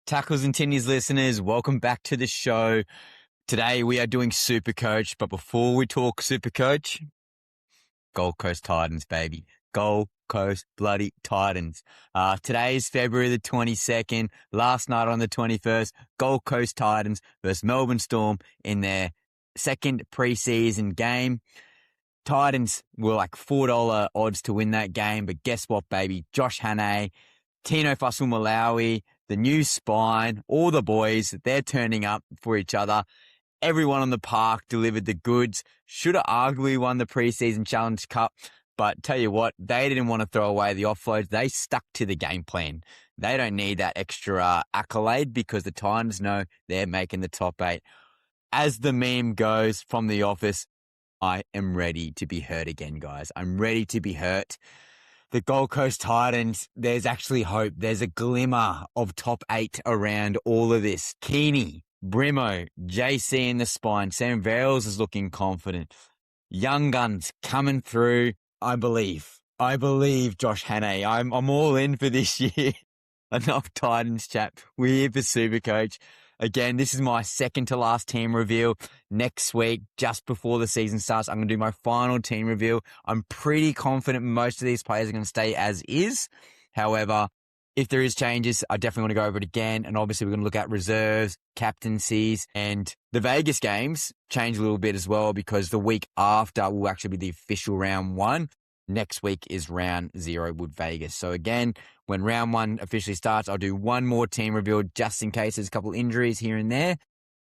Tackles and Tinnies listeners, welcome back to the show. Today we are doing SuperCoach, but before we talk SuperCoach, Gold Coast Titans, baby. Gold Coast bloody Titans. Today is February the 22nd. Last night on the 21st, Gold Coast Titans versus Melbourne Storm in their second preseason game. Titans were like $4 odds to win that game, but guess what, baby? Josh Hannay, Tino Fasul-Malawi, the new spine, all the boys, they're turning up for each other. Everyone on the park delivered the goods. Should have arguably won the preseason Challenge Cup, but tell you what, they didn't want to throw away the offloads. They stuck to the game plan. They don't need that extra accolade because the Titans know they're making the top 8. As the meme goes from The Office, I am ready to be hurt again, guys. I'm ready to be hurt. The Gold Coast Titans, there's actually hope. There's a glimmer of top 8 around all of this. Keeney, Brimo, JC in the spine. Sam Verrills is looking confident. Young guns coming through. I believe Josh Hannay. I'm all in for this year. Enough Titans chat. We're here for SuperCoach. Again, this is my second to last team reveal. Next week, just before the season starts, I'm going to do my final team reveal. I'm pretty confident most of these players are going to stay as is. However, if there is changes, I definitely want to go over it again. And obviously, we're going to look at reserves, captaincies, and the Vegas games change a little bit as well because the week after will actually be the official round 1. Next week is round 0 with Vegas. So again, when round 1 officially starts, I'll do one more team reveal just in case there's a couple injuries here and there.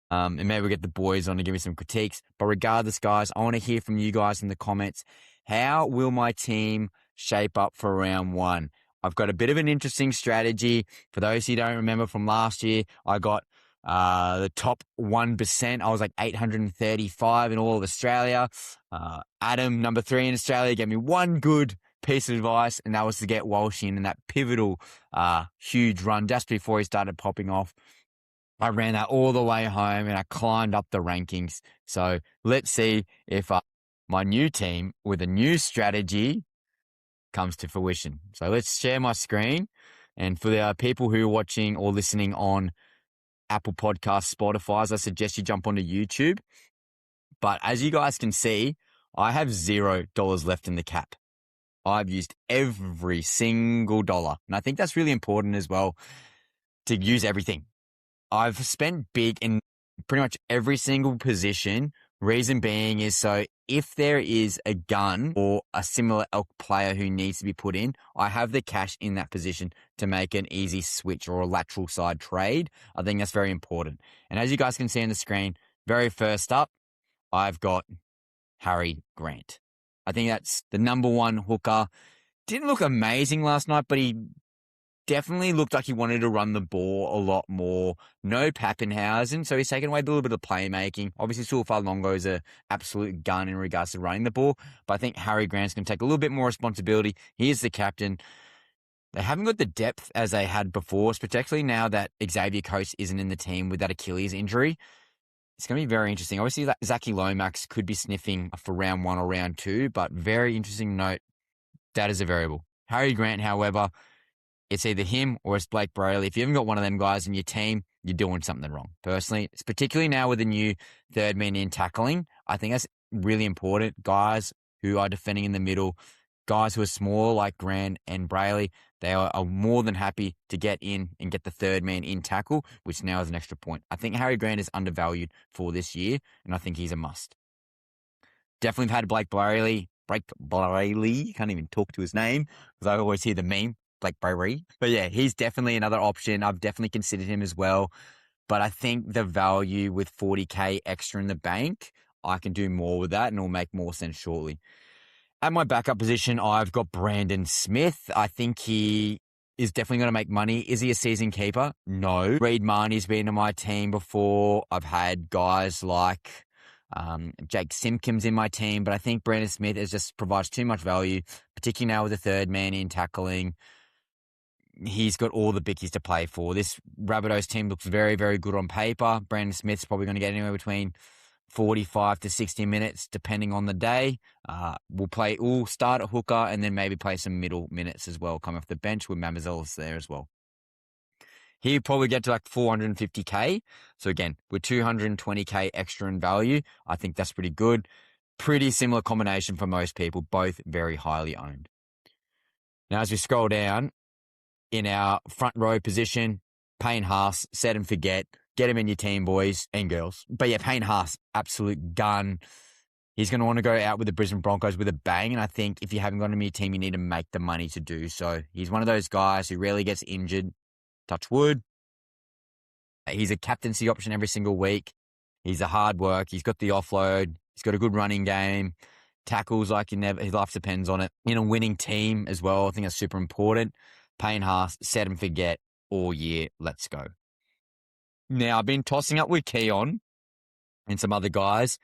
And maybe we'll get the boys on to give me some critiques. But regardless, guys, I want to hear from you guys in the comments. How will my team shape up for round 1? I've got a bit of an interesting strategy. For those who don't remember from last year, I got the top 1%. I was like 835 in all of Australia. Adam, number 3 in Australia, gave me one good piece of advice, and that was to get Walsh in that pivotal, huge run just before he started popping off. I ran that all the way home, and I climbed up the rankings. So let's see if my new team with a new strategy comes to fruition. So let's share my screen. And for the people who are watching or listening on Apple Podcasts, Spotify, I suggest you jump onto YouTube. But as you guys can see, I have $0 left in the cap. I've used every single dollar. And I think that's really important as well to use everything. I've spent big in pretty much every single position. Reason being is so if there is a gun or a similar elk player who needs to be put in, I have the cash in that position to make an easy switch or a lateral side trade. I think that's very important. And as you guys can see on the screen, very first up, I've got Harry Grant. I think that's the number 1 hooker. Didn't look amazing last night, but he definitely looked like he wanted to run the ball a lot more. No Pappenhausen, so he's taken away a little bit of playmaking. Obviously, Su'Falongo is an absolute gun in regards to running the ball, but I think Harry Grant's going to take a little bit more responsibility. He is the captain. They haven't got the depth as they had before, particularly now that Xavier Coates isn't in the team with that Achilles injury. It's going to be very interesting. Obviously, Zachy Lomax could be sniffing for round 1 or round 2, but very interesting note, that is a variable. Harry Grant, however, it's either him or it's Blake Brayley. If you haven't got one of them guys in your team, you're doing something wrong. Personally, it's particularly now with the new third man in tackling. I think that's really important. Guys who are defending in the middle, guys who are small like Grant and Brayley, they are more than happy to get in and get the third man in tackle, which now is an extra point. I think Harry Grant is undervalued for this year, and I think he's a must. Definitely had Blake Brayley. Can't even talk to his name because I always hear the meme, Blake Brayley. But yeah, he's definitely another option. I've definitely considered him as well. But I think the value with $40K extra in the bank, I can do more with that and it'll make more sense shortly. At my backup position, I've got Brandon Smith. I think he is definitely going to make money. Is he a season keeper? No. Reed Marnie's been on my team before. I've had guys like Jake Simpkins in my team, but I think Brandon Smith just provides too much value, particularly now with the third man in tackling. He's got all the bickies to play for. This Rabbitohs team looks very, very good on paper. Brandon Smith's probably going to get anywhere between 45 to 60 minutes, depending on the day. We'll start at hooker and then maybe play some middle minutes as well, come off the bench with Mamazelos there as well. He'd probably get to like 450K. So again, with 220K extra in value, I think that's pretty good. Pretty similar combination for most people, both very highly owned. Now, as we scroll down, in our front row position, Payne Haas, set and forget. Get him in your team, boys and girls. But yeah, Payne Haas, absolute gun. He's going to want to go out with the Brisbane Broncos with a bang. And I think if you haven't got him in your team, you need to make the money to do so. He's one of those guys who rarely gets injured. Touch wood. He's a captaincy option every single week. He's a hard work. He's got the offload. He's got a good running game. Tackles like you never. His life depends on it. In a winning team as well, I think that's super important. Payne Haas, set and forget all year. Let's go. Now, I've been tossing up with Keon and some other guys.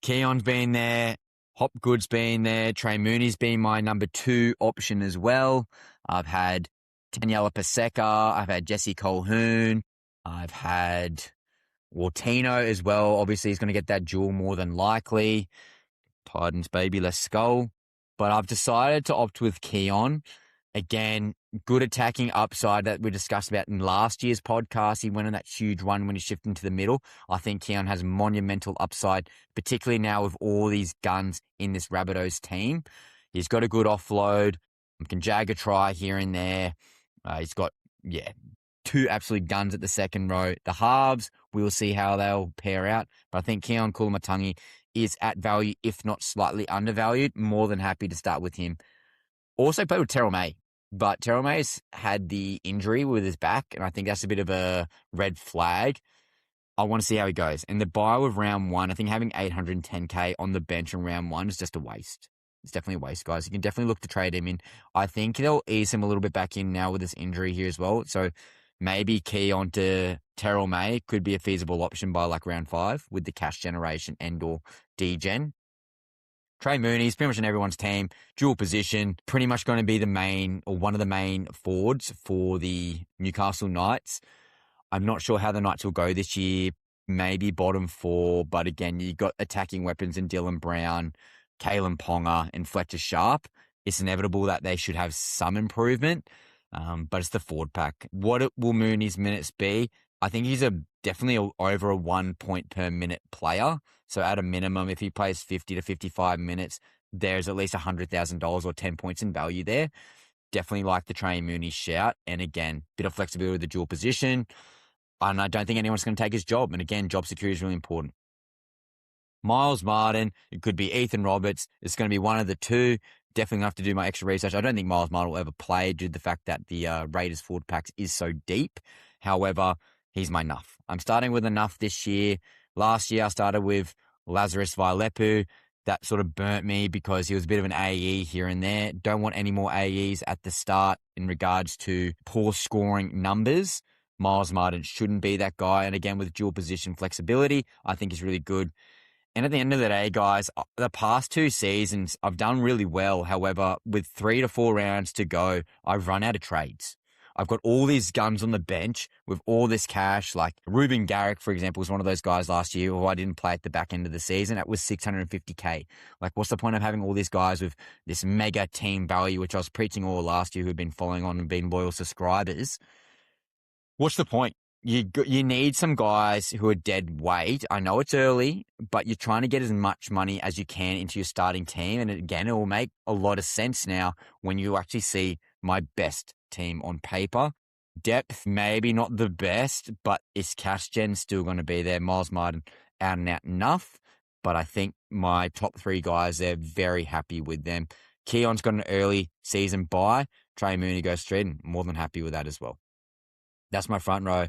Keon's been there. Hopgood's been there. Trey Mooney's been my number 2 option as well. I've had Daniela Paseka. I've had Jesse Colhoun. I've had Wartino as well. Obviously, he's going to get that duel more than likely. Titans, baby, let's go. But I've decided to opt with Keon. Again, good attacking upside that we discussed about in last year's podcast. He went on that huge run when he shifted into the middle. I think Keon has monumental upside, particularly now with all these guns in this Rabbitohs team. He's got a good offload. Can jag a try here and there. He's got, 2 absolute guns at the second row. The halves, we will see how they'll pair out. But I think Keon Kulumatangi is at value, if not slightly undervalued. More than happy to start with him. Also played with Terrell May, but Terrell May's had the injury with his back, and I think that's a bit of a red flag. I want to see how he goes. And the buy with round 1, I think having 810K on the bench in round 1 is just a waste. It's definitely a waste, guys. You can definitely look to trade him in. I think they'll ease him a little bit back in now with this injury here as well. So maybe key on to Terrell May could be a feasible option by like round 5 with the cash generation and or degen. Trey Mooney's pretty much in everyone's team, dual position, pretty much going to be the main or one of the main forwards for the Newcastle Knights. I'm not sure how the Knights will go this year, maybe bottom 4, but again, you got attacking weapons in Dylan Brown, Kalen Ponga, and Fletcher Sharp. It's inevitable that they should have some improvement, but it's the forward pack. What will Mooney's minutes be? I think he's definitely over a 1 point per minute player. So at a minimum, if he plays 50 to 55 minutes, there's at least $100,000 or 10 points in value there. Definitely like the Trey Mooney shout. And again, bit of flexibility with the dual position. And I don't think anyone's going to take his job. And again, job security is really important. Miles Martin, it could be Ethan Roberts. It's going to be one of the 2. Definitely going to have to do my extra research. I don't think Miles Martin will ever play due to the fact that the Raiders forward packs is so deep. However, he's my nuff. I'm starting with a nuff this year. Last year, I started with Lazarus Vailepu. That sort of burnt me because he was a bit of an AE here and there. Don't want any more AEs at the start in regards to poor scoring numbers. Miles Martin shouldn't be that guy. And again, with dual position flexibility, I think is really good. And at the end of the day, guys, the past 2 seasons, I've done really well. However, with 3 to 4 rounds to go, I've run out of trades. I've got all these guns on the bench with all this cash. Like Ruben Garrick, for example, was one of those guys last year who I didn't play at the back end of the season. That was 650K. Like, what's the point of having all these guys with this mega team value, which I was preaching all last year, who've been following on and been loyal subscribers? What's the point? You need some guys who are dead weight. I know it's early, but you're trying to get as much money as you can into your starting team. And again, it will make a lot of sense now when you actually see my best team on paper. Depth, maybe not the best, but is cash gen still going to be there? Miles Martin, out and out enough. But I think my top 3 guys, they're very happy with them. Keon's got an early season buy. Trey Mooney goes straight in. More than happy with that as well. That's my front row.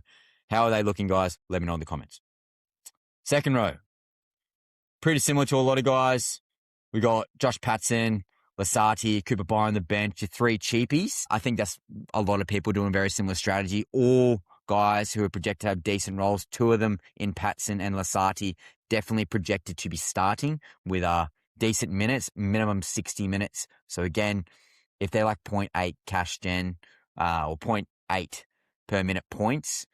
How are they looking, guys? Let me know in the comments. Second row. Pretty similar to a lot of guys. We got Josh Patson, Lasati, Cooper Byer on the bench, your 3 cheapies. I think that's a lot of people doing a very similar strategy. All guys who are projected to have decent roles. 2 of them in Patson and Lasati definitely projected to be starting with decent minutes, minimum 60 minutes. So again, if they're like 0.8 cash gen or 0.8 per minute points,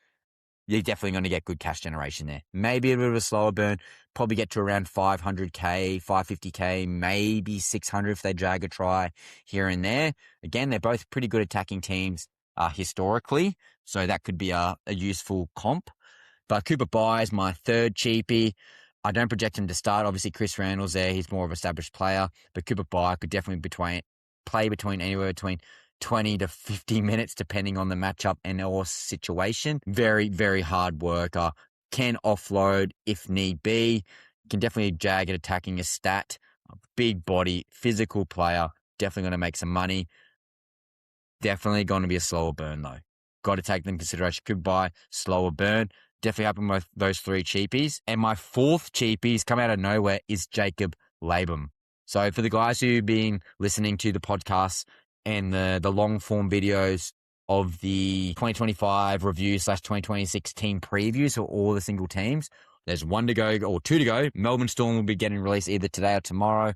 you're definitely going to get good cash generation there. Maybe a bit of a slower burn, probably get to around 500K, 550K, maybe 600 if they drag a try here and there. Again, they're both pretty good attacking teams. historically. So that could be a useful comp. But Cooper Bye is my third cheapie. I don't project him to start. Obviously, Chris Randall's there. He's more of an established player. But Cooper Bye could definitely play between anywhere between 20 to 50 minutes, depending on the matchup and or situation. Very, very hard worker. Can offload if need be. Can definitely jag at attacking a stat. Big body, physical player. Definitely going to make some money. Definitely going to be a slower burn, though. Got to take them into consideration. Could buy slower burn. Definitely happen with those three cheapies. And my fourth cheapies come out of nowhere is Jacob Laybutt. So for the guys who've been listening to the podcast and the long form videos of the 2025 review / 2026 team previews for all the single teams, there's one to go or two to go. Melbourne Storm will be getting released either today or tomorrow.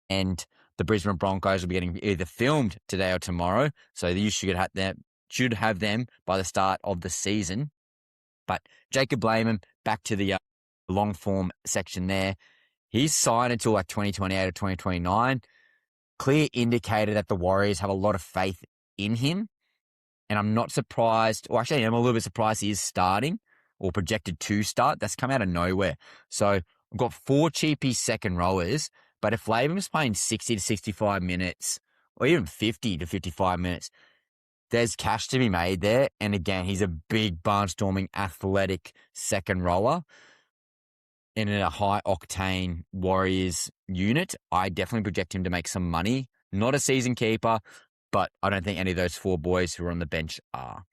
And the Brisbane Broncos will be getting either filmed today or tomorrow. So you should have them by the start of the season. But Jacob Laybutt, back to the long form section there. He's signed until like 2028 or 2029. Clear indicator that the Warriors have a lot of faith in him. And I'm not surprised, or actually I'm a little bit surprised he is starting or projected to start. That's come out of nowhere. So I've got 4 cheapie second rowers. But if Laybutt's playing 60 to 65 minutes, or even 50 to 55 minutes, there's cash to be made there. And again, he's a big barnstorming athletic second rower. And in a high-octane Warriors unit, I definitely project him to make some money. Not a season keeper, but I don't think any of those 4 boys who are on the bench are.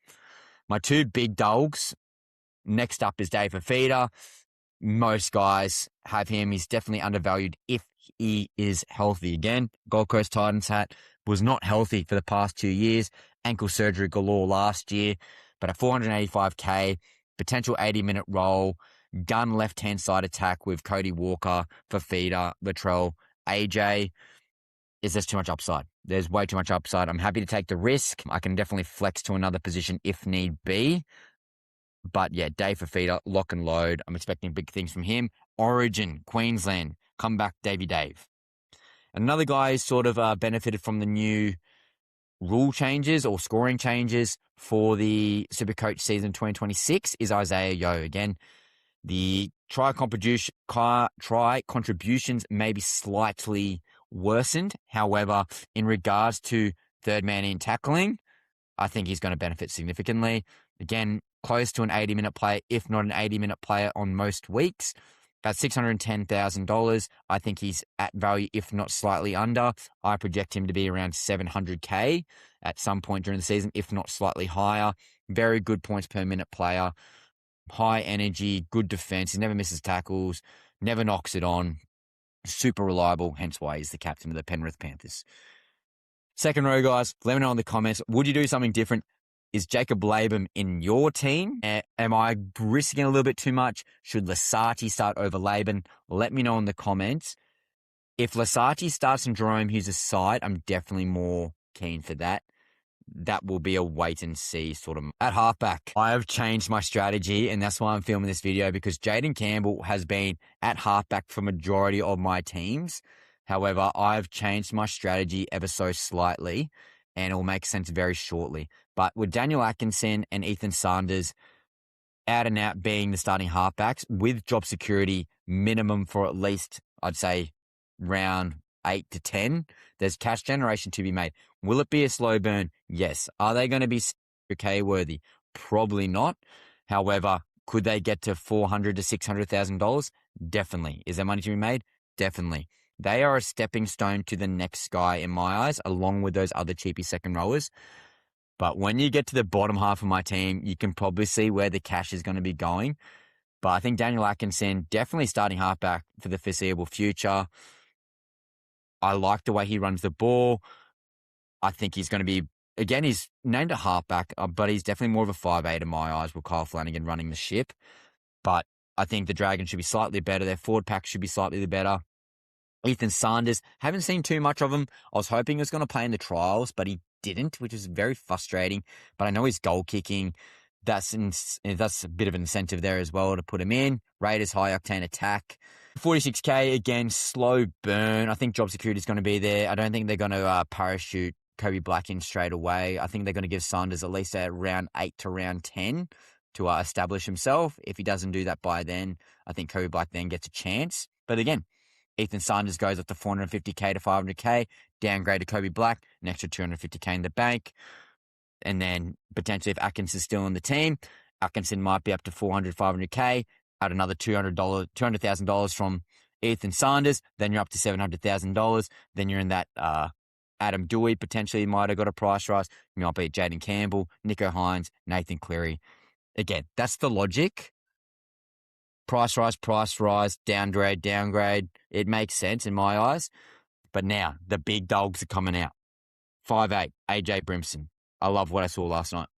My 2 big dogs, next up is Dave Fafita. Most guys have him. He's definitely undervalued if he is healthy. Again, Gold Coast Titans hat was not healthy for the past 2 years. Ankle surgery galore last year. But at $485K, potential 80-minute role, gun left-hand side attack with Cody Walker, Fafita, Latrell, AJ. Is there's too much upside. There's way too much upside. I'm happy to take the risk. I can definitely flex to another position if need be. But yeah, Dave Fafita, lock and load. I'm expecting big things from him. Origin, Queensland, come back, Davey Dave. Another guy who's sort of benefited from the new rule changes or scoring changes for the SuperCoach season 2026 is Isaiah Yeo. Again, the try contributions may be slightly worsened. However, in regards to third man in tackling, I think he's going to benefit significantly. Again, close to an 80-minute player, if not an 80-minute player on most weeks. About $610,000. I think he's at value, if not slightly under. I project him to be around $700K at some point during the season, if not slightly higher. Very good points per minute player. High energy, good defense. He never misses tackles, never knocks it on. Super reliable, hence why he's the captain of the Penrith Panthers. Second row, guys, let me know in the comments. Would you do something different? Is Jacob Laybutt in your team? Am I risking a little bit too much? Should Lasati start over Laybutt? Let me know in the comments. If Lasati starts and Jerome Hughes aside, I'm definitely more keen for that. That will be a wait and see sort of. At halfback, I have changed my strategy, and that's why I'm filming this video, because Jaden Campbell has been at halfback for majority of my teams. However, I've changed my strategy ever so slightly, and it will make sense very shortly. But with Daniel Atkinson and Atkinson Saunders out and out being the starting halfbacks with job security minimum for at least, I'd say, round 8 to 10, there's cash generation to be made. Will it be a slow burn? Yes. Are they going to be okay worthy? Probably not. However, could they get to $400,000 to $600,000? Definitely. Is there money to be made? Definitely. They are a stepping stone to the next guy in my eyes, along with those other cheapy second rowers. But when you get to the bottom half of my team, you can probably see where the cash is going to be going. But I think Daniel Atkinson, definitely starting halfback for the foreseeable future. I like the way he runs the ball. I think he's going to be, again, he's named a halfback, but he's definitely more of a 5'8" in my eyes with Kyle Flanagan running the ship. But I think the Dragons should be slightly better. Their forward pack should be slightly better. Atkinson Saunders, haven't seen too much of him. I was hoping he was going to play in the trials, but he didn't, which is very frustrating. But I know he's goal kicking. That's a bit of an incentive there as well to put him in. Raiders high octane attack. 46K, again, slow burn. I think job security is going to be there. I don't think they're going to parachute Kobe Black in straight away. I think they're going to give Saunders at least a round 8 to round 10 to establish himself. If he doesn't do that by then, I think Kobe Black then gets a chance. But again, Ethan Saunders goes up to 450K to 500K, downgrade to Kobe Black, an extra 250K in the bank. And then potentially if Atkinson's still in the team, Atkinson might be up to 400, 500K, add another $200,000 from Ethan Saunders, then you're up to $700,000. Then you're in that Adam Dewey potentially might have got a price rise. You might be Jaden Campbell, Nico Hines, Nathan Cleary. Again, that's the logic. Price rise, downgrade. It makes sense in my eyes. But now, the big dogs are coming out. 5'8", AJ Brimson. I love what I saw last night.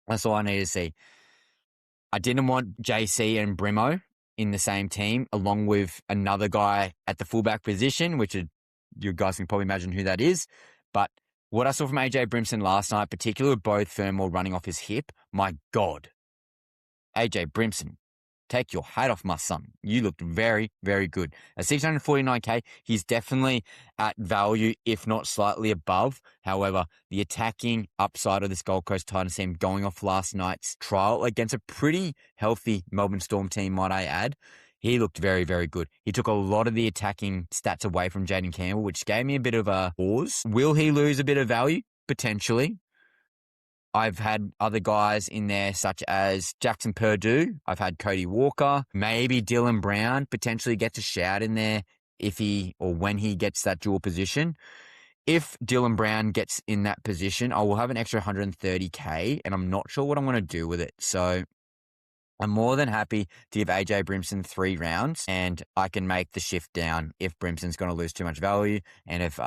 That's all I needed to see. I didn't want JC and Brimo in the same team, along with another guy at the fullback position, which you guys can probably imagine who that is. But what I saw from AJ Brimson last night, particularly with both Fermor running off his hip, my God. AJ Brimson, take your hat off, my son. You looked very, very good. At 649K, he's definitely at value, if not slightly above. However, the attacking upside of this Gold Coast Titans team going off last night's trial against a pretty healthy Melbourne Storm team, might I add, he looked very, very good. He took a lot of the attacking stats away from Jaden Campbell, which gave me a bit of a pause. Will he lose a bit of value? Potentially. I've had other guys in there such as Jackson Purdue. I've had Cody Walker. Maybe Dylan Brown potentially gets a shout in there if he or when he gets that dual position. If Dylan Brown gets in that position, I will have an extra 130K and I'm not sure what I'm going to do with it. So I'm more than happy to give AJ Brimson 3 rounds and I can make the shift down if Brimson's going to lose too much value and if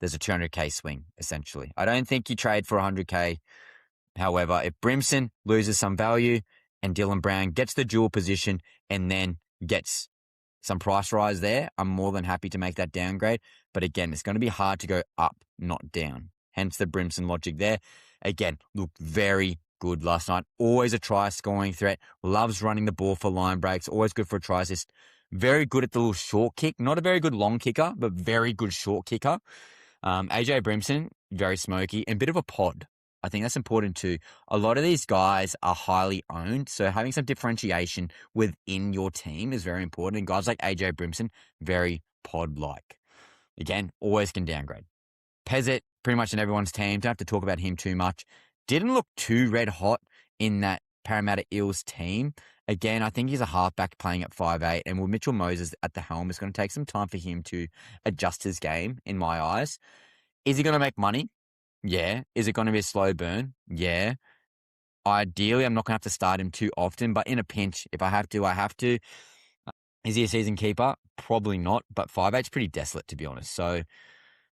there's a 200K swing, essentially. I don't think you trade for 100K. However, if Brimson loses some value and Dylan Brown gets the dual position and then gets some price rise there, I'm more than happy to make that downgrade. But again, it's going to be hard to go up, not down. Hence the Brimson logic there. Again, looked very good last night. Always a try-scoring threat. Loves running the ball for line breaks. Always good for a try assist. Very good at the little short kick. Not a very good long kicker, but very good short kicker. AJ Brimson, very smoky and a bit of a pod. I think that's important too. A lot of these guys are highly owned, so having some differentiation within your team is very important. And guys like AJ Brimson, very pod-like. Again, always can downgrade. Pezzett, pretty much in everyone's team. Don't have to talk about him too much. Didn't look too red hot in that Parramatta Eels team. Again, I think he's a halfback playing at 5'8", and with Mitchell Moses at the helm, it's going to take some time for him to adjust his game, in my eyes. Is he going to make money? Yeah. Is it going to be a slow burn? Yeah. Ideally, I'm not going to have to start him too often, but in a pinch, if I have to, I have to. Is he a season keeper? Probably not, but 5'8's pretty desolate, to be honest. So,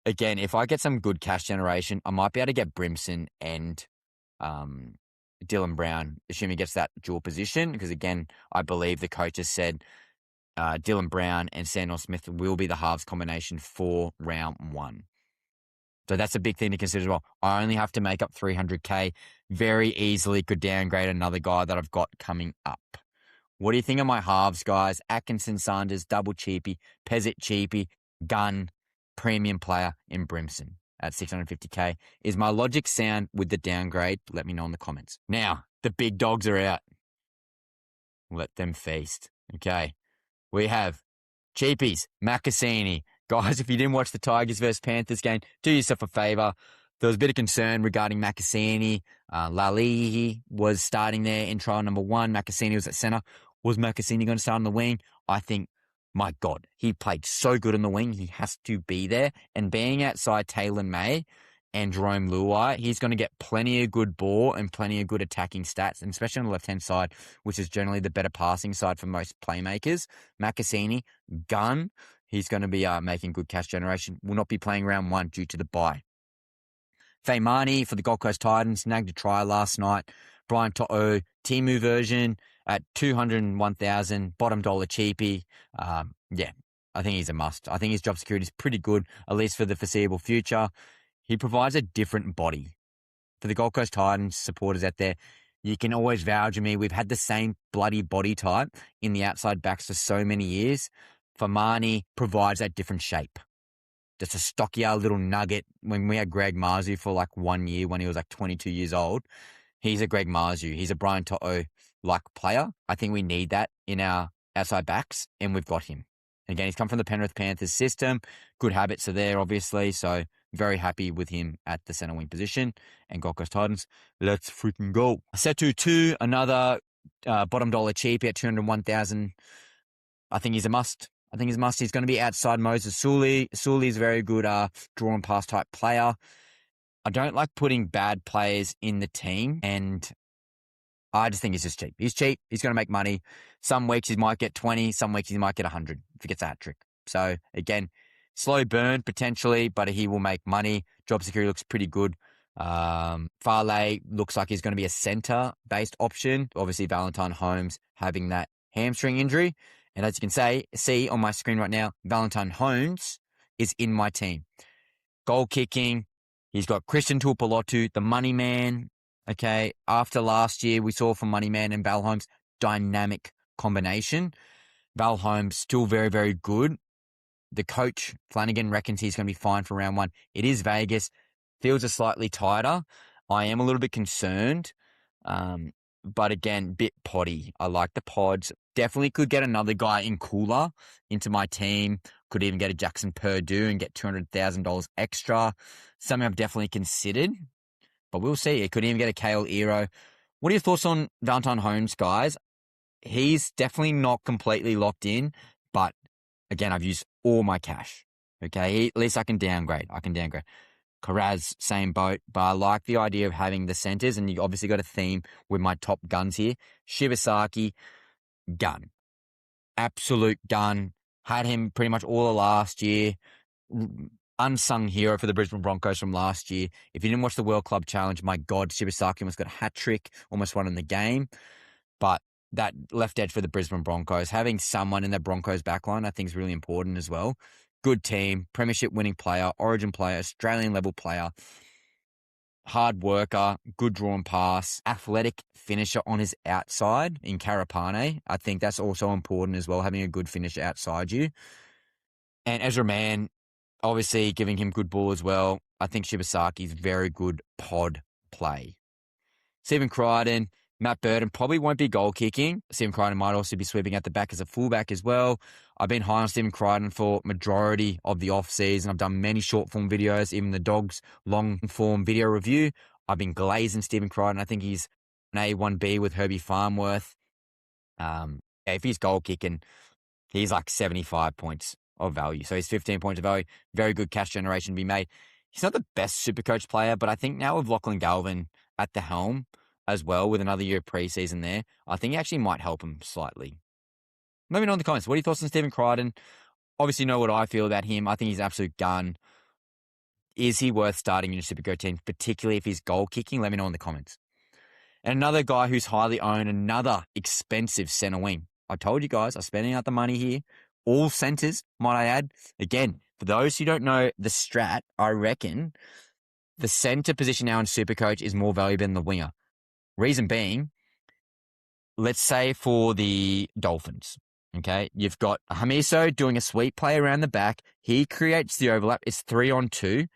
again, if I get some good cash generation, I might be able to get Brimson and Dylan Brown, assuming he gets that dual position, because again, I believe the coach has said Dylan Brown and Sandor Smith will be the halves combination for round 1. So that's a big thing to consider as well. I only have to make up 300K. Very easily could downgrade another guy that I've got coming up. What do you think of my halves, guys? Atkinson Saunders, double cheapie, Pezzett cheapie, gun, premium player in Brimson at 650K. Is my logic sound with the downgrade? Let me know in the comments. Now, the big dogs are out. Let them feast. Okay. We have cheapies, Macassini. Guys, if you didn't watch the Tigers versus Panthers game, do yourself a favour. There was a bit of concern regarding Macassini. Lalihi was starting there in trial number 1. Macassini was at centre. Was Macassini going to start on the wing? I think, my God, he played so good on the wing. He has to be there. And being outside Taylor May and Jerome Luai, he's going to get plenty of good ball and plenty of good attacking stats, and especially on the left-hand side, which is generally the better passing side for most playmakers. Macassini, gun. He's going to be making good cash generation. Will not be playing round 1 due to the bye. Faimani for the Gold Coast Titans, snagged a try last night. Brian To'o, Timu version at 201,000, bottom dollar cheapie. Yeah, I think he's a must. I think his job security is pretty good, at least for the foreseeable future. He provides a different body. For the Gold Coast Titans supporters out there, you can always vouch for me. We've had the same bloody body type in the outside backs for so many years. Faimani provides that different shape. just a stockier little nugget. When we had Greg Marzu for like 1 year when he was like 22 years old, he's a Greg Marzu. He's a Brian To'o-like player. I think we need that in our outside backs, and we've got him. Again, he's come from the Penrith Panthers system. Good habits are there, obviously, so very happy with him at the centre wing position. And Gold Coast Titans, let's freaking go. Setu 2, another bottom dollar cheapie at 201,000. I think he's a must. He's going to be outside Moses Sully. Sully is a very good draw and pass type player. I don't like putting bad players in the team, and I just think he's just cheap. He's cheap. He's going to make money. Some weeks he might get 20. Some weeks he might get 100 if he gets a hat trick. So, again, slow burn potentially, but he will make money. Job security looks pretty good. Farley looks like he's going to be a centre-based option. Obviously, Valentine Holmes having that hamstring injury. And as you can see on my screen right now, Valentine Holmes is in my team. Goal kicking. He's got Christian Tuipulotu, the money man. Okay, after last year, we saw from Moneyman and Val Holmes, dynamic combination. Val Holmes still very, very good. The coach, Flanagan, reckons he's going to be fine for round 1. It is Vegas. Fields are slightly tighter. I am a little bit concerned. But again, bit poddy. I like the pods. Definitely could get another guy in cooler into my team. Could even get a Jackson Purdue and get $200,000 extra. Something I've definitely considered. But we'll see. It could even get a Kale Ero. What are your thoughts on Valentine Holmes, guys? He's definitely not completely locked in. But again, I've used all my cash. Okay, at least I can downgrade. Karaz, same boat, but I like the idea of having the centres, and you obviously got a theme with my top guns here. Shibasaki, gun. Absolute gun. Had him pretty much all of last year. Unsung hero for the Brisbane Broncos from last year. If you didn't watch the World Club Challenge, my God, Shibasaki almost got a hat trick, almost won in the game. But that left edge for the Brisbane Broncos, having someone in the Broncos backline, I think is really important as well. Good team, premiership winning player, origin player, Australian level player, hard worker, good draw and pass, athletic finisher on his outside in Karapane. I think that's also important as well, having a good finish outside you. And Ezra Mann, obviously giving him good ball as well. I think Shibasaki's very good pod play. Stephen Crichton, Matt Burton probably won't be goal kicking. Stephen Crichton might also be sweeping at the back as a fullback as well. I've been high on Stephen Crichton for majority of the off-season. I've done many short-form videos, even the Dogs long-form video review. I've been glazing Stephen Crichton. I think he's an A1B with Herbie Farnworth. If he's goal kicking, he's like 75 points of value. So he's 15 points of value. Very good cash generation to be made. He's not the best Supercoach player, but I think now with Lachlan Galvin at the helm as well, with another year of preseason there, I think he actually might help him slightly. Let me know in the comments. What are your thoughts on Stephen Crichton? Obviously, you know what I feel about him. I think he's an absolute gun. Is he worth starting in a Supercoach team, particularly if he's goal kicking? Let me know in the comments. And another guy who's highly owned, another expensive centre wing. I told you guys, I'm spending out the money here. All centres, might I add. Again, for those who don't know the strat, I reckon the centre position now in Supercoach is more valuable than the winger. Reason being, let's say for the Dolphins, okay, you've got Hamiso doing a sweep play around the back. He creates the overlap. It's 3-on-2.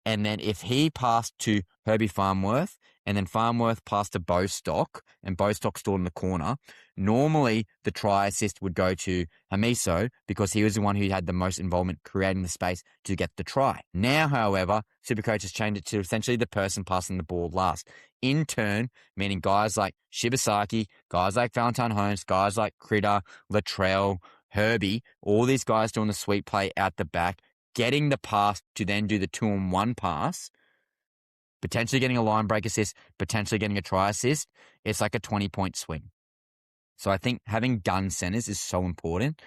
And then if he passed to Herbie Farnworth, and then Farnworth passed to Bostock, and Bostock stood in the corner, normally the try assist would go to Hamiso because he was the one who had the most involvement creating the space to get the try. Now, however, Supercoach has changed it to essentially the person passing the ball last. In turn, meaning guys like Shibasaki, guys like Valentine Holmes, guys like Critter, Latrell, Herbie, all these guys doing the sweep play out the back, getting the pass to then do the 2-on-1 pass, potentially getting a line break assist, potentially getting a try assist. It's like a 20-point swing. So I think having gun centers is so important.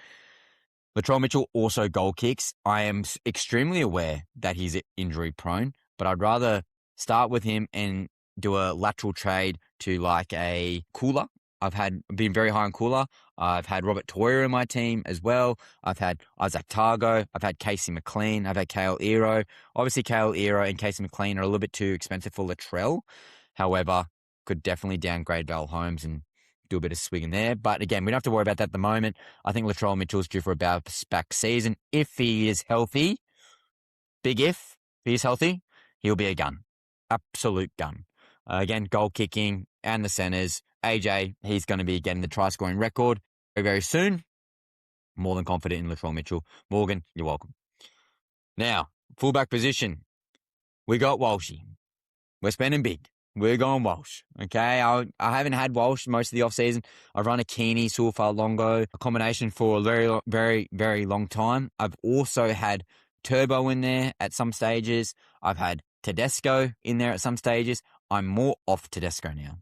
Latrell Mitchell also goal kicks. I am extremely aware that he's injury prone, but I'd rather start with him and do a lateral trade to like a Cooler. I've been very high on Cooler. I've had Robert Toyer in my team as well. I've had Isaac Targo. I've had Casey McLean. I've had Kale Ero. Obviously, Kale Ero and Casey McLean are a little bit too expensive for Latrell. However, could definitely downgrade Val Holmes and do a bit of swinging there. But again, we don't have to worry about that at the moment. I think Latrell Mitchell's due for a bounce back season if he is healthy. Big if he's healthy, he'll be a gun. Absolute gun. Again, goal kicking and the centers. AJ, he's going to be getting the try scoring record very, very soon. More than confident in Latrell Mitchell. Morgan, you're welcome. Now, fullback position. We got Walshy. We're spending big. We're going Walsh. Okay, I haven't had Walsh most of the offseason. I've run a Keeney, Sulfar, Longo, a combination for a very, very, very long time. I've also had Turbo in there at some stages. I've had Tedesco in there at some stages. I'm more off Tedesco now.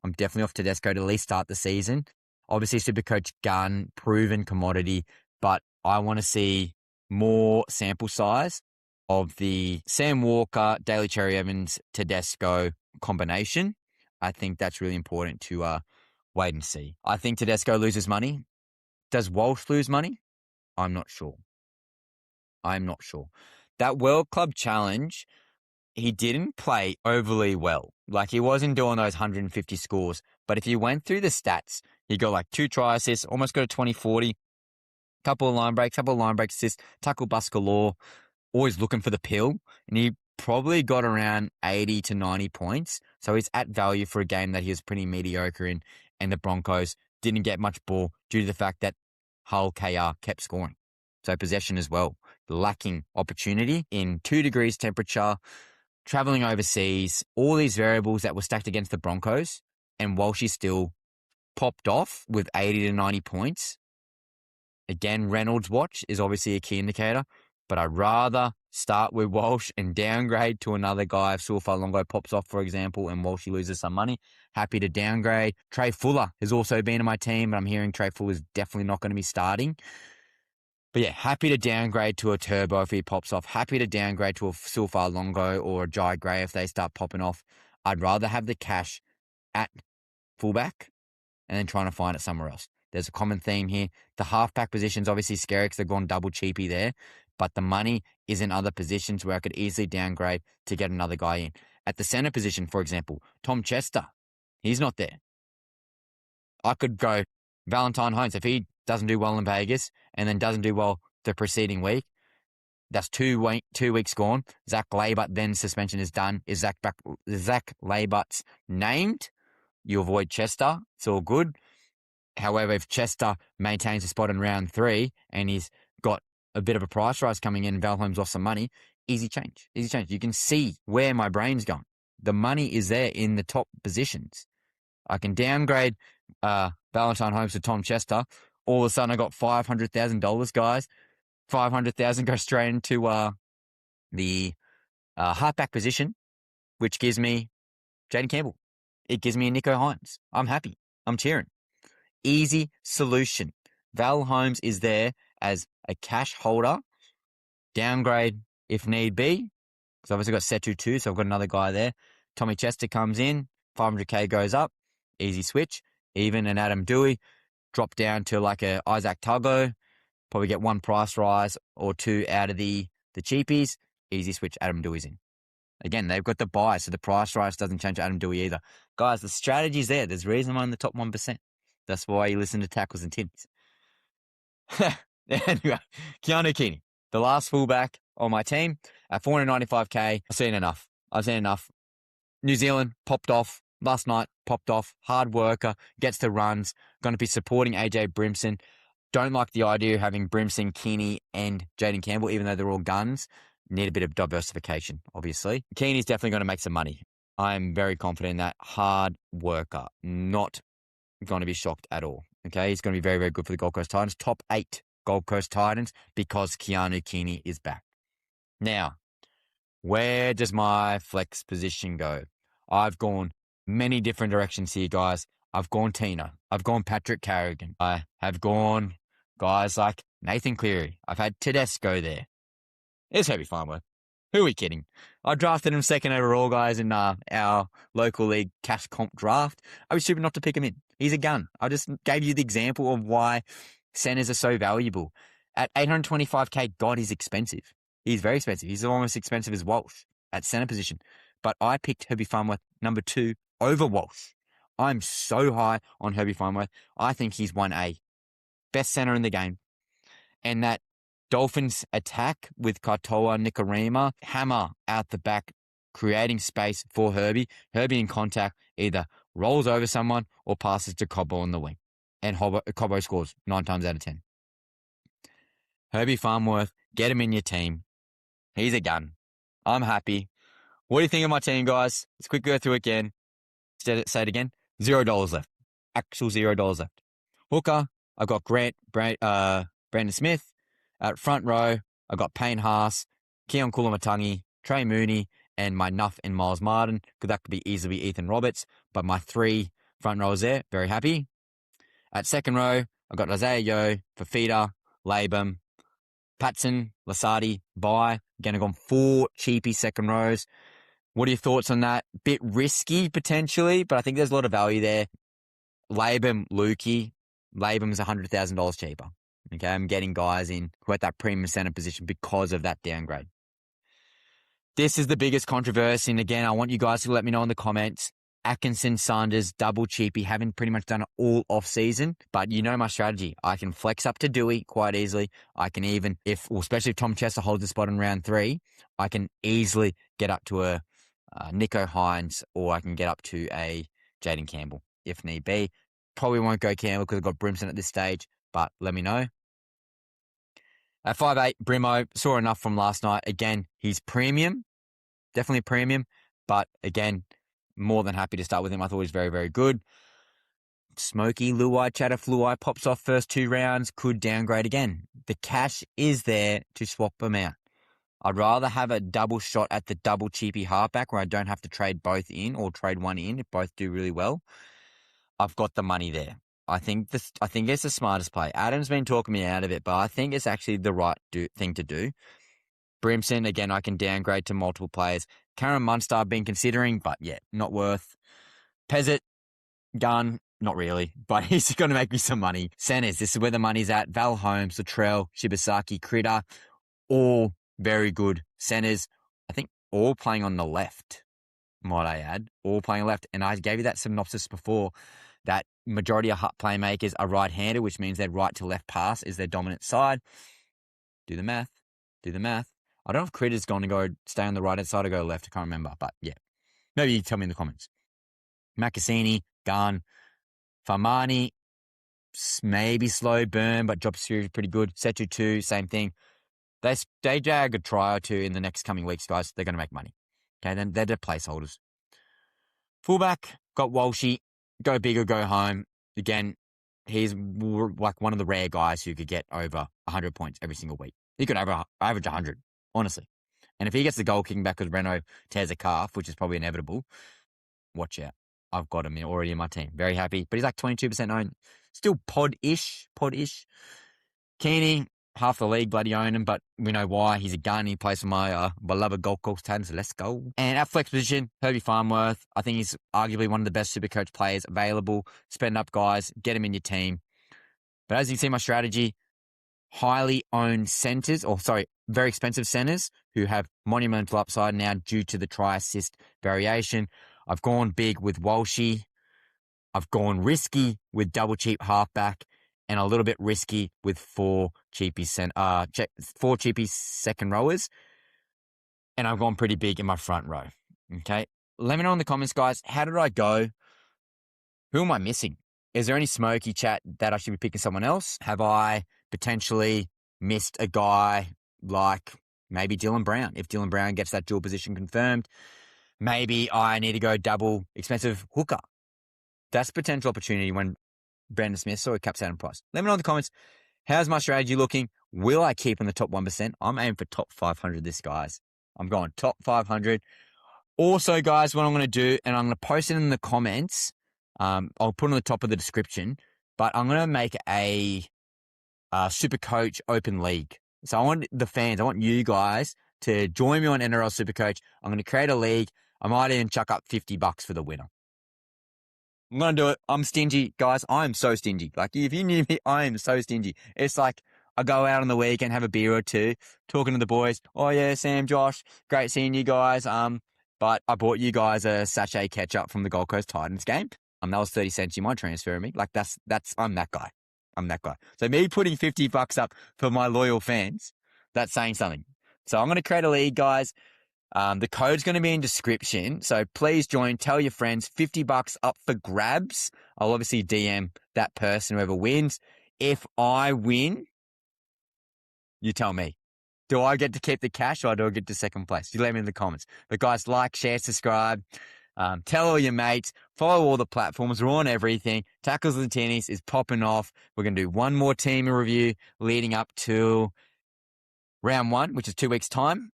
I'm definitely off Tedesco to at least start the season. Obviously, Supercoach gun, proven commodity, but I want to see more sample size of the Sam Walker, Daly Cherry Evans, Tedesco combination. I think that's really important to wait and see. I think Tedesco loses money. Does Walsh lose money? I'm not sure. That World Club Challenge, he didn't play overly well. Like, he wasn't doing those 150 scores. But if you went through the stats, he got like 2 try assists, almost got a 20-40, couple of line breaks, assists, tackle bust galore, always looking for the pill. And he probably got around 80 to 90 points. So he's at value for a game that he was pretty mediocre in. And the Broncos didn't get much ball due to the fact that Hull KR kept scoring. So possession as well. Lacking opportunity in 2 degrees temperature, traveling overseas, all these variables that were stacked against the Broncos, and Walshy still popped off with 80 to 90 points. Again, Reynolds' watch is obviously a key indicator, but I'd rather start with Walsh and downgrade to another guy if Sulfar Longo pops off, for example, and Walshy loses some money. Happy to downgrade. Trey Fuller has also been in my team, but I'm hearing Trey Fuller is definitely not going to be starting. But yeah, happy to downgrade to a Turbo if he pops off. Happy to downgrade to a Sulfar Longo or a Jai Gray if they start popping off. I'd rather have the cash at fullback and then trying to find it somewhere else. There's a common theme here. The halfback position's obviously scary because they've gone double cheapy there, but the money is in other positions where I could easily downgrade to get another guy in. At the center position, for example, Tom Chester, he's not there. I could go Valentine Holmes if he doesn't do well in Vegas and then doesn't do well the preceding week. That's 2 weeks gone. Zach Laybutt, then suspension is done. Is Zach Laybutt's named? You avoid Chester. It's all good. However, if Chester maintains a spot in round 3 and he's got a bit of a price rise coming in and Val Holmes lost some money, easy change. You can see where my brain's going. The money is there in the top positions. I can downgrade Valentine Holmes to Tom Chester. All of a sudden, I got $500,000, guys. $500,000 goes straight into the halfback position, which gives me Jaden Campbell. It gives me a Nico Hines. I'm happy. I'm cheering. Easy solution. Val Holmes is there as a cash holder. Downgrade if need be. Because I've obviously got Setu too, so I've got another guy there. Tommy Chester comes in. 500K goes up. Easy switch. Even an Adam Dewey. Drop down to like a Isaac Tuggo. Probably get 1 price rise or 2 out of the cheapies. Easy switch. Adam Dewey's in. Again, they've got the buy, so the price rise doesn't change Adam Dewey either. Guys, the strategy's there. There's a reason I'm in the top 1%. That's why you listen to Tackles and Tinnies. Anyway, Keanu Keeney, the last fullback on my team at 495K. I've seen enough. New Zealand popped off last night, hard worker, gets the runs, going to be supporting AJ Brimson. Don't like the idea of having Brimson, Keeney, and Jaden Campbell, even though they're all guns. Need a bit of diversification, obviously. Keeney's definitely going to make some money. I'm very confident in that. Hard worker. Not going to be shocked at all. Okay, he's going to be very, very good for the Gold Coast Titans. Top 8 Gold Coast Titans because Keanu Keeney is back. Now, where does my flex position go? I've gone many different directions here, guys. I've gone Tino. I've gone Patrick Carrigan. I have gone guys like Nathan Cleary. I've had Tedesco there. It's Herbie Farnworth. Who are we kidding? I drafted him 2nd overall, guys, in our local league cash comp draft. I was stupid not to pick him in. He's a gun. I just gave you the example of why centers are so valuable. At 825K, God, he's expensive. He's very expensive. He's almost expensive as Walsh at center position. But I picked Herbie Farnworth number 2 over Walsh. I'm so high on Herbie Farnworth. I think he's 1A. Best center in the game. And that Dolphins attack with Katoa, Nikorima, hammer out the back, creating space for Herbie. Herbie in contact either rolls over someone or passes to Cobbo on the wing. And Cobbo scores 9 times out of 10. Herbie Farmworth, get him in your team. He's a gun. I'm happy. What do you think of my team, guys? Let's quick go through it again. Say it again. $0 left. Actual $0 left. Hooker, I've got Brandon Smith. At front row, I've got Payne Haas, Keon Kulamatangi, Trey Mooney, and my Nuff and Miles Martin, because that could be easily Ethan Roberts. But my 3 front rows there, very happy. At second row, I've got Isaiah Yeo, Fafita, Latham, Patson, Lasardi, Bai. Again, I've gone 4 cheapy second rows. What are your thoughts on that? Bit risky, potentially, but I think there's a lot of value there. Latham, Lukey. Latham's $100,000 cheaper. Okay, I'm getting guys in who are at that premium center position because of that downgrade. This is the biggest controversy, and again, I want you guys to let me know in the comments. Atkinson Saunders, double cheapy, haven't pretty much done it all off-season, but you know my strategy. I can flex up to Dewey quite easily. I can even, especially if Tom Chester holds the spot in round 3, I can easily get up to a Nico Hines, or I can get up to a Jaden Campbell if need be. Probably won't go Campbell because I've got Brimson at this stage, but let me know. At 5'8", Brimo, saw enough from last night. Again, he's premium, definitely premium, but again, more than happy to start with him. I thought he was very, very good. Smokey, Luai, Chatterfluai pops off first 2 rounds, could downgrade again. The cash is there to swap them out. I'd rather have a double shot at the double cheapy halfback where I don't have to trade both in or trade one in if both do really well. I've got the money there. I think it's the smartest play. Adam's been talking me out of it, but I think it's actually the right thing to do. Brimson, again, I can downgrade to multiple players. Karen Munster I've been considering, but yeah, not worth. Pezzett, gun, not really, but he's going to make me some money. Centers, this is where the money's at. Val Holmes, Latrell, Shibasaki, Critter, all very good centers. I think all playing on the left, might I add. All playing left. And I gave you that synopsis before, that majority of playmakers are right-handed, which means their right to left pass is their dominant side. Do the math. I don't know if Critter's going to go stay on the right-hand side or go left. I can't remember, but yeah. Maybe you tell me in the comments. Macassini, Gunn, Farmani, maybe slow burn, but job security is pretty good. Setu 2, same thing. They drag a try or 2 in the next coming weeks, guys. They're going to make money. Okay, then they're the placeholders. Fullback, got Walshy. Go big or go home. Again, he's like one of the rare guys who could get over 100 points every single week. He could average 100, honestly. And if he gets the goal kicking back because Renault tears a calf, which is probably inevitable, watch out. I've got him already in my team. Very happy. But he's like 22% owned. Still pod-ish. Keeney, half the league bloody own him, but we know why. He's a gun. He plays for my beloved Gold Coast Titans. Let's go. And at flex position, Herbie Farmworth. I think he's arguably one of the best SuperCoach players available. Spend up, guys. Get him in your team. But as you can see, my strategy, highly owned centers, very expensive centers who have monumental upside now due to the try-assist variation. I've gone big with Walshy. I've gone risky with double cheap halfback, and a little bit risky with 4 cheapy second rowers. And I've gone pretty big in my front row. Okay. Let me know in the comments, guys. How did I go? Who am I missing? Is there any smoky chat that I should be picking someone else? Have I potentially missed a guy like maybe Dylan Brown? If Dylan Brown gets that dual position confirmed, maybe I need to go double expensive hooker. That's a potential opportunity when Brandon Smith saw it caps out in price. Let me know in the comments. How's my strategy looking? Will I keep in the top 1%? I'm aiming for top 500 this, guys. I'm going top 500. Also, guys, what I'm going to do, and I'm going to post it in the comments. I'll put it on the top of the description, but I'm going to make a SuperCoach open league. So I want the fans, I want you guys to join me on NRL SuperCoach. I'm going to create a league. I might even chuck up $50 for the winner. I'm going to do it. I'm stingy, guys. I am so stingy. Like, if you knew me, I am so stingy. It's like I go out on the weekend, have a beer or 2, talking to the boys. Oh, yeah, Sam, Josh, great seeing you guys. But I bought you guys a sachet ketchup from the Gold Coast Titans game. That was 30 cents. You might transfer me. Like, I'm that guy. I'm that guy. So me putting $50 up for my loyal fans, That's saying something. So I'm going to create a league, guys. The code's going to be in description. So please join, tell your friends, $50 up for grabs. I'll obviously DM that person, whoever wins. If I win, you tell me. Do I get to keep the cash or do I get to second place? You let me in the comments. But guys, like, share, subscribe. Tell all your mates. Follow all the platforms. We're on everything. Tackles and Tinnies is popping off. We're going to do one more team review leading up to round 1, which is 2 weeks' time.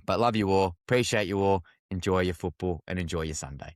But love you all. Appreciate you all. Enjoy your football and enjoy your Sunday.